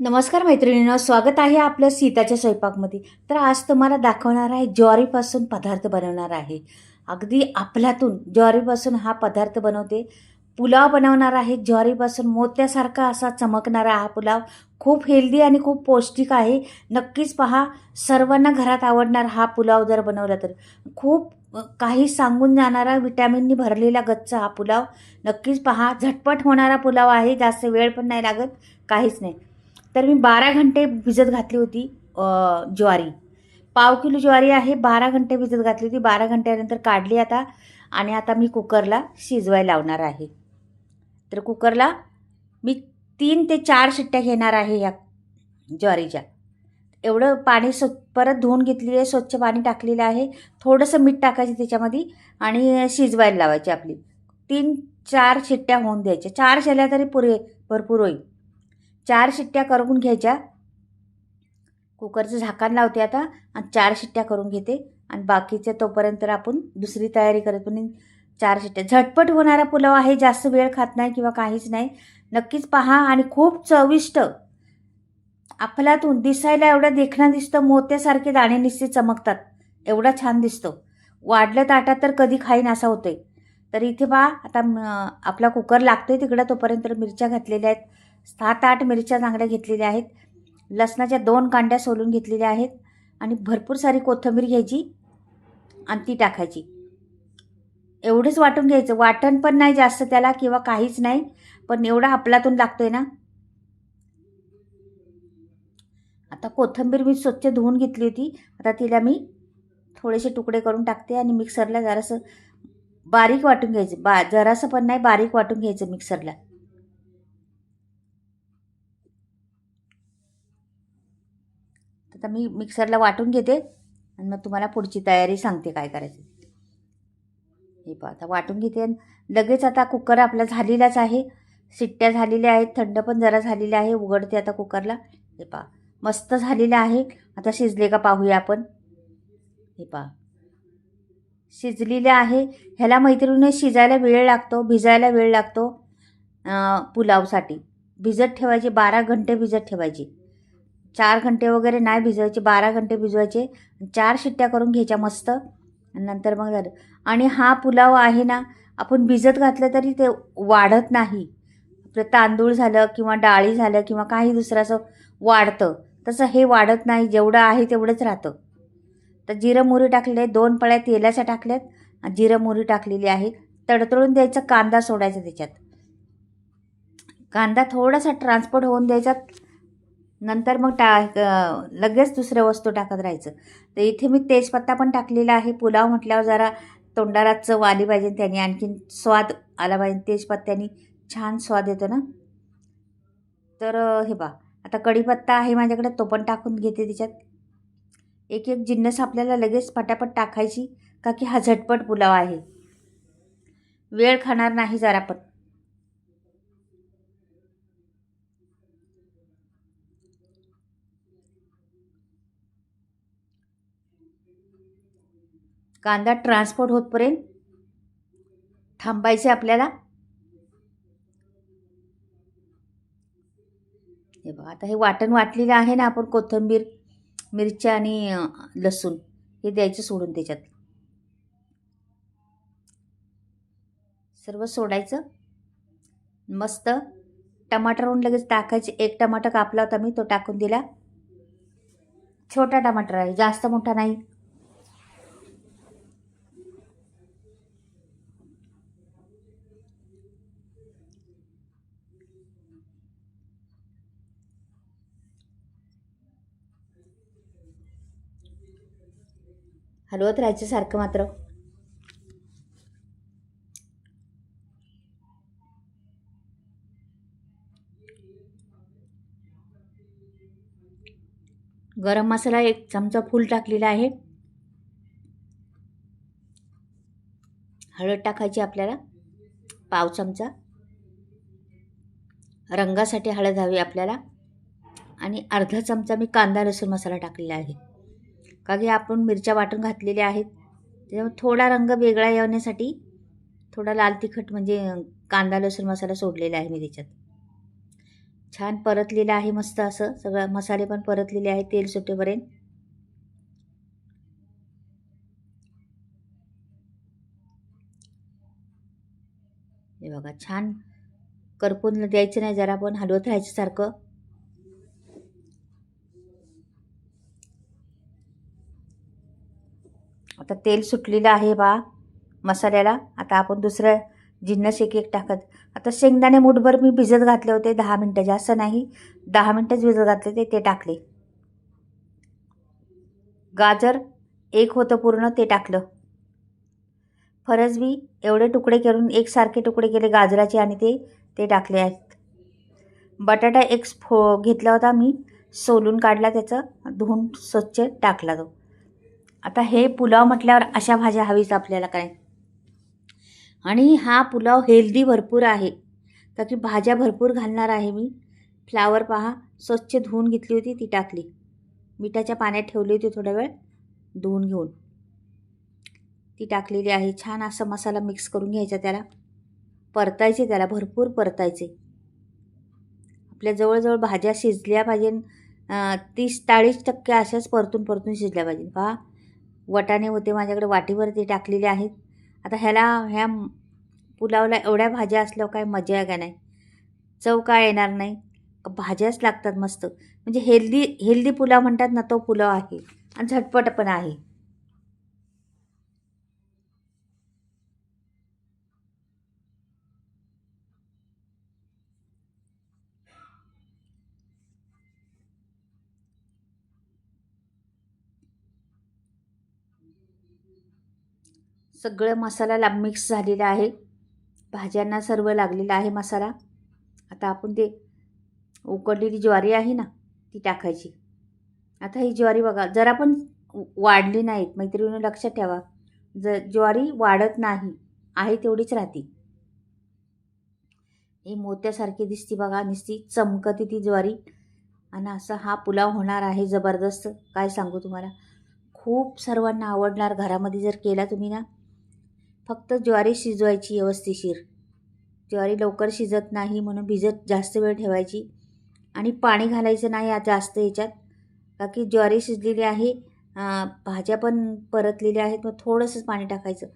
नमस्कार मैत्रिणींनो, स्वागत आहे आपलं सीताच्या स्वयंपाकमध्ये. तर आज तुम्हाला दाखवणार आहे ज्वारीपासून पदार्थ बनवणार आहे. अगदी अफलातून ज्वारीपासून हा पदार्थ बनवते. पुलाव बनवणार आहे ज्वारीपासून मोत्यासारखा असा चमकणारा हा पुलाव. खूप हेल्दी आणि खूप पौष्टिक आहे. नक्कीच पहा, सर्वांना घरात आवडणार हा पुलाव जर बनवला तर. खूप काही सांगून जाणारा विटॅमिननी भरलेला गच्च हा पुलाव. नक्कीच पहा, झटपट होणारा पुलाव आहे. जास्त वेळ पण नाही लागत, काहीच नाही. तर मी 12 घंटे भिजत घातली होती ज्वारी. पाव किलो ज्वारी आहे, 12 घंटे भिजत घातली होती. 12 घंट्यानंतर काढली आता आणि आता मी कुकरला शिजवायला लावणार आहे. तर कुकरला मी 3 ते 4 शिट्ट्या घेणार आहे ह्या ज्वारीच्या. एवढं पाणी परत धुवून घेतली आहे, स्वच्छ पाणी टाकलेलं आहे. थोडंसं मीठ टाकायचं त्याच्यामध्ये आणि शिजवायला लावायची आपली. 3-4 शिट्ट्या होऊन द्यायच्या. 4 झाल्या तरी भरपूर होईल. 4 शिट्ट्या करून घ्यायच्या. कुकरचं झाकण लावते आता आणि 4 शिट्ट्या करून घेते आणि बाकीच्या तोपर्यंत आपण दुसरी तयारी करत पण 4 शिट्ट्या. झटपट होणारा पुलाव आहे, जास्त वेळ खात नाही किंवा काहीच नाही. नक्कीच पहा आणि खूप चविष्ट. अफलातून दिसायला एवढा देखणा दिसतं, मोत्यासारखे दाणे नुसते चमकतात. एवढा छान दिसतो. वाढलं ताटात तर कधी खाईन असा होतोय. तर इथे पहा आता आपला कुकर लागतोय तिकडं. तोपर्यंत मिरच्या घातलेल्या आहेत. 7-8 मिरच्या चांगल्या घेतलेल्या आहेत. लसणाच्या 2 कांड्या सोलून घेतलेल्या आहेत आणि भरपूर सारी कोथिंबीर घ्यायची आणि ती टाकायची. एवढंच वाटून घ्यायचं. वाटण पण नाही जास्त त्याला किंवा काहीच नाही, पण एवढा अफलातून लागतोय ना. आता कोथिंबीर मी स्वच्छ धुवून घेतली होती. आता तिला मी थोडेसे तुकडे करून टाकते आणि मिक्सरला जरासं बारीक वाटून घ्यायचं. जरासं पण नाही, बारीक वाटून घ्यायचं मिक्सरला. आता मी मिक्सरला वाटून घेते आणि मग तुम्हाला पुढची तयारी सांगते काय करायचं. हे पहा आता वाटून घेते आणि लगेच आता कुकर आपला झालेलाच आहे. शिट्ट्या झालेल्या आहेत, थंड पण जरा झालेल्या आहे. उघडते आता कुकरला. हे पहा मस्त झालेलं आहे. आता शिजले का पाहूया आपण. हे पहा शिजलेले आहे. ह्याला मैत्रिणी शिजायला वेळ लागतो, भिजायला वेळ लागतो. पुलावसाठी भिजत ठेवायचे, 12 घंटे भिजत ठेवायचे. 4 घंटे वगैरे नाही भिजवायचे, 12 घंटे भिजवायचे. 4 शिट्ट्या करून घ्यायच्या मस्त आणि नंतर मग झालं. आणि हा पुलाव आहे ना, आपण भिजत घातलं तरी ते वाढत नाही. आपलं तांदूळ झालं किंवा डाळी झालं किंवा काही दुसरं असं वाढतं, तसं हे वाढत नाही. जेवढं आहे तेवढंच राहतं. तर जिरं मोहरी टाकलेले आहे. 2 पळ्या तेलाच्या टाकल्यात आणि जिरं मोहरी टाकलेली आहे. तडतडून द्यायचं, कांदा सोडायचा त्याच्यात. कांदा थोडासा ट्रान्सपोर्ट होऊन द्यायचा. नंतर मग लगेच दुसऱ्या वस्तू टाकत राहायचं. तर इथे मी तेजपत्ता पण टाकलेला आहे. पुलाव म्हटल्यावर जरा तोंडाला चव आली पाहिजे, त्याने आणखीन स्वाद आला पाहिजे. तेजपत्त्याने छान स्वाद येतो ना. तर हे पहा आता कढीपत्ता आहे माझ्याकडे, तो पण टाकून घेते त्याच्यात. एक एक जिन्नस आपल्याला लगेच पटापट टाकायची, का की हा झटपट पुलाव आहे. वेळ खाणार नाही जरा पण. कांदा ट्रान्सपोर्ट होतपर्यंत थांबायचे आपल्याला. हे बघा आता हे वाटण वाटलेलं आहे ना आपण, कोथिंबीर, मिरच्या आणि लसूण हे द्यायचं सोडून त्याच्यात. सर्व सोडायचं मस्त. टमाटरहून लगेच टाकायचे. 1 टमाटर कापला होता मी, तो टाकून दिला. छोटा टमाटर आहे, जास्त मोठा नाही. हलवत राहायचं सारखं मात्र. गरम मसाला 1 चमचा फुल टाकलेला आहे. हळद टाकायची आपल्याला, पाव चमचा. रंगासाठी हळद हवी आपल्याला. आणि अर्धा चमचा मी कांदा लसूण मसाला टाकलेला आहे, का की आपण मिरच्या वाटून घातलेल्या आहेत. त्याच्यामुळे थोडा रंग वेगळा येण्यासाठी थोडा लाल तिखट म्हणजे कांदा लसूण मसाला सोडलेला आहे मी त्याच्यात. छान परतलेलं आहे, मस्त असं सगळं मसाले पण परतलेले आहे तेल सुटेपर्यंत. हे बघा छान करपून द्यायचं नाही, जरा पण हलवत राहायचं सारखं. आता तेल सुटलेलं आहे बा मसाल्याला. आता आपण दुसरं जिन्नस एक एक टाकत. आता शेंगदाणे मुठभर मी भिजत घातले होते 10 मिनटं, जास्त नाही 10 मिनटंच भिजत घातले ते टाकले. गाजर एक होतं पूर्ण, ते टाकलं. फरसबी एवढे तुकडे करून एकसारखे तुकडे केले गाजराचे आणि ते टाकले आहेत. बटाटा एक घेतला होता मी, सोलून काढला, त्याचं धुवून स्वच्छ टाकला तो. आता हे पुलाव म्हटल्यावर अशा भाज्या हवीच आपल्याला काय. आणि हा पुलाव हेल्दी भरपूर आहे, का की भाज्या भरपूर घालणार आहे मी. फ्लावर पहा स्वच्छ धुवून घेतली होती, ती टाकली. मिठाच्या पाण्यात ठेवली होती थोडा वेळ धुवून घेऊन, ती टाकलेली आहे. छान असा मसाला मिक्स करून घ्यायचा, त्याला परतायचे, त्याला भरपूर परतायचे. आपल्या जवळजवळ भाज्या शिजल्या पाहिजे 30-40% अशाच परतून परतून शिजल्या पाहिजे. पहा वटाणे होते माझ्याकडे वाटीवर, ते टाकलेले आहेत. आता ह्या पुलावला एवढ्या भाज्या असल्यावर काय मजा आहे का नाही, चव काय येणार नाही. भाज्याच लागतात मस्त. म्हणजे हेल्दी पुलाव म्हणतात ना, तो पुलाव आहे आणि झटपट पण आहे. सगळं मसाला मिक्स झालेला आहे, भाज्यांना सर्व लागलेला आहे मसाला. आता आपण ते उकडलेली ज्वारी आहे ना, ती टाकायची. आता ही ज्वारी बघा जरा पण वाढली नाहीत मैत्रिणी, लक्षात ठेवा. ज्वारी वाढत नाही, आहे तेवढीच राहते. ही मोत्यासारखी दिसती बघा, नुसती चमकती ती ज्वारी. आणि असा हा पुलाव होणार आहे जबरदस्त, काय सांगू तुम्हाला. खूप सर्वांना आवडणार घरामध्ये जर केला तुम्ही ना. फक्त ज्वारी शिजवायची व्यवस्थिशीर. ज्वारी लवकर शिजत नाही म्हणून भिजत जास्त वेळ ठेवायची. आणि पाणी घालायचं नाही जास्त याच्यात, का की ज्वारी शिजलेली आहे, भाज्या पण परतलेल्या आहेत, मग थोडंसंच पाणी टाकायचं,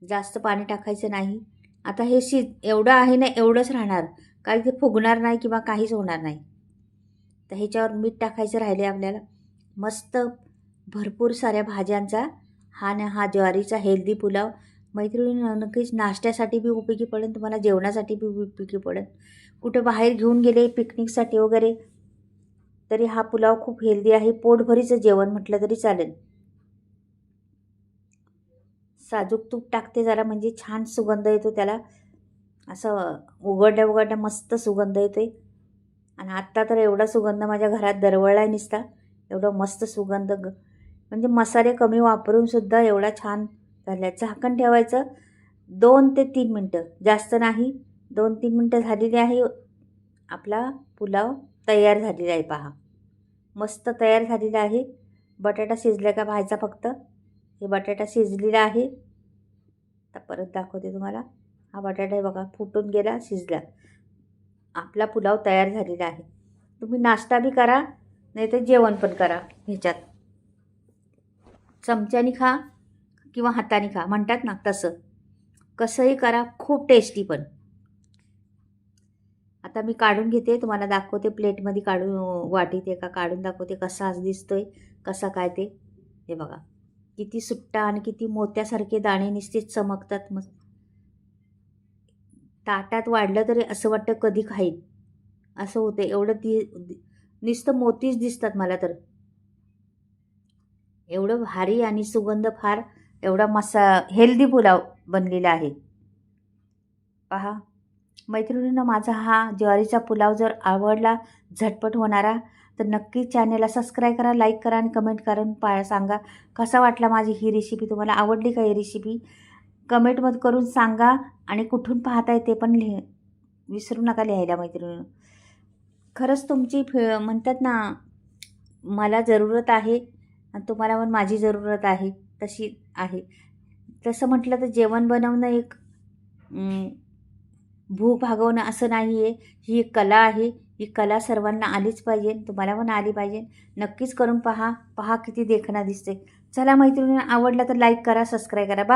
जास्त पाणी टाकायचं नाही. आता हे एवढं आहे ना, एवढंच राहणार, काही ते फुगणार नाही किंवा काहीच होणार नाही. तर ह्याच्यावर मीठ टाकायचं राहिले आपल्याला. मस्त भरपूर साऱ्या भाज्यांचा हा ज्वारीचा हेल्दी पुलाव. मैत्रिणी नक्कीच नाश्त्यासाठी बी उपयोगी पडेल तुम्हाला, जेवणासाठी बी उपयोगी पडेल. कुठं बाहेर घेऊन गेले पिकनिकसाठी वगैरे तरी हा पुलाव खूप हेल्दी आहे. पोटभरीचं जेवण म्हटलं तरी चालेल. साजूक तूप टाकते जरा, म्हणजे छान सुगंध येतो त्याला. असं उघडल्या मस्त सुगंध येते. आणि आत्ता तर एवढा सुगंध माझ्या घरात दरवळला निसता, एवढं मस्त सुगंध. म्हणजे मसाले कमी वापरूनसुद्धा एवढा छान झाला. झाकण ठेवायचं 2 ते 3 मिनटं, जास्त नाही, 2-3 मिनटं झालेली आहे. आपला पुलाव तयार झालेला आहे पहा, मस्त तयार झालेला आहे. बटाटा शिजला का पाहायचा फक्त. हे बटाटा शिजलेला आहे. आता परत दाखवते तुम्हाला. हा बटाटा आहे बघा, फुटून गेला, शिजला. आपला पुलाव तयार झालेला आहे. तुम्ही नाश्ता बी करा, नाही तर जेवण पण करा. ह्याच्यात चमच्याने खा किंवा हाताने खा, म्हणतात ना तसं, कसंही करा, खूप टेस्टी पण. आता मी काढून घेते, तुम्हाला दाखवते प्लेटमध्ये काढून, वाटीत एका काढून दाखवते कसा आज दिसतोय, कसा काय ते. हे बघा किती सुट्टा आणि किती मोत्यासारखे दाणे निस्तेच चमकतात. मग ताटात वाढलं तरी असं वाटतं कधी खाईन असं होतं, एवढं नुसतं मोतीच दिसतात मला तर. एवढं भारी आणि सुगंध फार, एवढा हेल्दी पुलाव बनलेला आहे पहा. मैत्रिणींनो, माझा हा ज्वारीचा पुलाव जर आवडला, झटपट होणारा, तर नक्की चॅनलला सबस्क्राईब करा, लाईक करा आणि कमेंट करून सांगा कसा वाटला माझी ही रेसिपी. तुम्हाला आवडली का ही रेसिपी, कमेंटमध्ये करून सांगा. आणि कुठून पाहताय ते पण विसरू नका लिहायला मैत्रिणींनो. खरंच तुमची म्हणतात ना, मला जरूरत आहे आणि तुम्हाला पण माझी जरूरत आहे, तशी आहे. तसं म्हटलं तर जेवण बनवणं एक भूक भागवणं असं नाही आहे. ही एक कला आहे. ही कला सर्वांना आलीच पाहिजे. तुम्हाला पण आली पाहिजे. नक्कीच करून पहा. पहा किती देखणं दिसते. चला मैत्रिणींनो, आवडला तर लाईक करा, सबस्क्राईब करा. बाय.